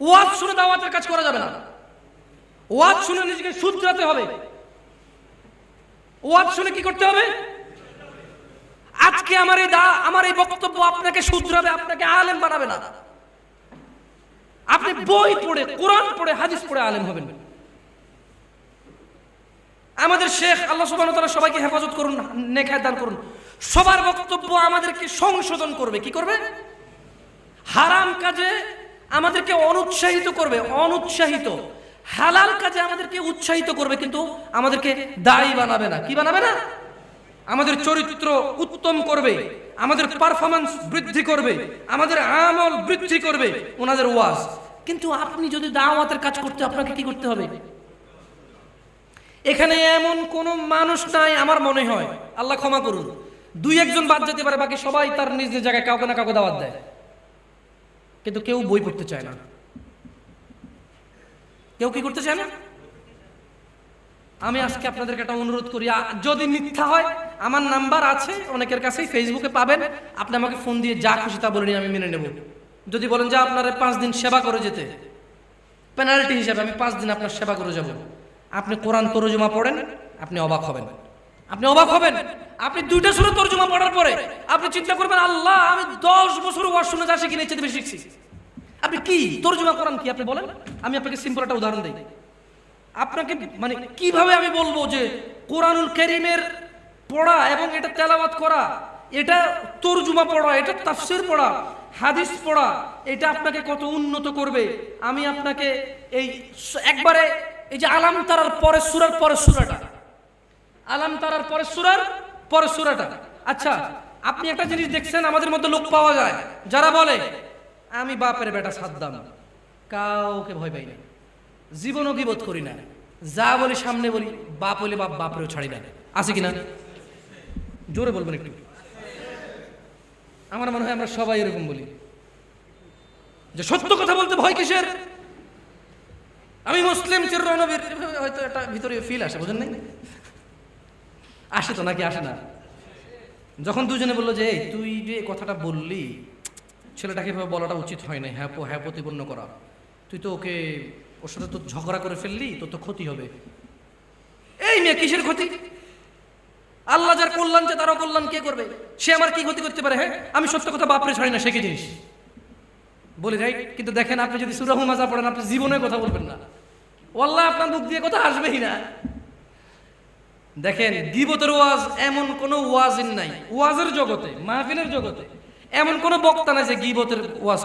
ওয়াজ শুনে দাওয়াতের কাজ করা যাবে না। ওয়াজ শুনে নিজেকে শুধরাতে হবে। ওয়াজ শুনে কি করতে হবে? আজকে আমার এই বক্তব্য আপনাকে শুধরাবে, আপনাকে আলেম বানাবে না। আপনি বই পড়ে, কোরআন পড়ে, হাদিস পড়ে আলেম হবেন। আমাদের শেখ, আল্লাহ সুবহানাহু ওয়া তাআলা সবাইকে হেফাজত করুন, নেক হায়াত দান করুন, সবার বক্তব্য আমাদেরকে সংশোধন করবে। কি করবে? হারাম কাজে আমাদেরকে অনুৎসাহিত করবে, অনুৎসাহিত। হালাল কাজে আমাদেরকে উৎসাহিত করবে, কিন্তু আমাদেরকে দায়ী বানাবে না। কি বানাবে না? আমাদের চরিত্র উত্তম করবে, আমাদের পারফরম্যান্স বৃদ্ধি করবে, আমাদের আমল বৃদ্ধি করবে ওনাদের ওয়াজ। কিন্তু আপনি যদি দাওয়াতের কাজ করতে, আপনাকে কি করতে হবে? এখানে এমন কোন মানুষ নাই আমার মনে হয়, আল্লাহ ক্ষমা করুন, দুই একজন বাদ যেতে পারে, বাকি সবাই তার নিজ নিজ জায়গায় কাউকে না কাউকে দাওয়াত দেয়, কিন্তু কেউ বই পড়তে চায় না। কেউ কি করতে চায় না? আমি আজকে আপনাদেরকে একটা অনুরোধ করি, যদি মিথ্যা হয় আমার নাম্বার আছে অনেকের কাছেই, ফেসবুকে পাবেন, আপনি আমাকে ফোন দিয়ে যা খুশি তা বলে আমি মেনে নেব। যদি বলেন যে আপনারা 5 দিন সেবা করে যেতে, পেনাল্টি হিসাবে আমি 5 দিন আপনার সেবা করে যাব, আপনি কোরআন তরজমা পড়েন, আপনি অবাক হবেন। আপনি অবাক হবেন। আপনি 2টা সূরা তরজমা পড়ার পরে আপনি চিন্তা করবেন, আল্লাহ আমি 10 বছর ওয়াজ শুনে যা শিখিনি এর চেয়ে বেশি শিখছি। আপনি কি তরজমা কোরআন কি আপনি বলেন? আমি আপনাকে সিম্পল একটা উদাহরণ দিই। আপনাকে মানে কিভাবে আমি বলবো যে কোরআনুল কারীমের পড়া এবং এটা তেলাওয়াত করা, এটা তরজমা পড়া, এটা তাফসীর পড়া, হাদিস পড়া, এটা আপনাকে কত উন্নত করবে। আমি আপনাকে এই একবারে এই যে আলাম তারার পরে সূরার পরে সূরাটা, আলাম তারার পরে সূরার পরে সূরাটা। আচ্ছা, আপনি একটা জিনিস দেখছেন, আমাদের মধ্যে লোক পাওয়া যায় যারা বলে আমি বাপের বেটা সাদ্দাম, কাউকে ভয় পাই না, জীবনও গীবত করি না, যা বলি সামনে বলি, বাপ হইলে বাপ, বাপরেও ছাড়ি না। আছে কিনা? জোরে বলবেন একটু। আমার মনে হয় আমরা সবাই এরকম বলি যে সত্য কথা বলতে ভয় কিসের, আমি মুসলিম চিরনবীর, হয়তো একটা ভিতরে ফিল আসে, বুঝেন নাই? আসে তো নাকি আসে না? যখন দুজনে বললো যে এই তুই যে কথাটা বললি ছেলেটাকে এভাবে বলাটা উচিত হয় না, হ্যাঁ প্রতিপন্ন করা, তুই তো ওকে, ওর সাথে তো ঝগড়া করে ফেললি, তোর তো ক্ষতি হবে। এই মেয়ে কিসের ক্ষতি? আল্লাহ যার কল্যাণ চায় তারও কল্যাণ কে করবে? সে আমার কি ক্ষতি করতে পারে? হ্যাঁ, আমি সত্য কথা বাপরে ছাড়ি না, সে কি জিনিস বলি, রাইট? কিন্তু দেখেন, আপনি যদি সূরা হুমাযা পড়েন, আপনি জীবনে কথা বলবেন না, ওয়াল্লাহ আপনার মুখ দিয়ে কথা আসবেই না। দেখেন, গীবতের ওয়াজ এমন কোন ওয়াজিন নাই, ওয়াজের জগতে, মাহফিলের জগতে এমন কোন বক্তা নাই যে গীবতের ওয়াজ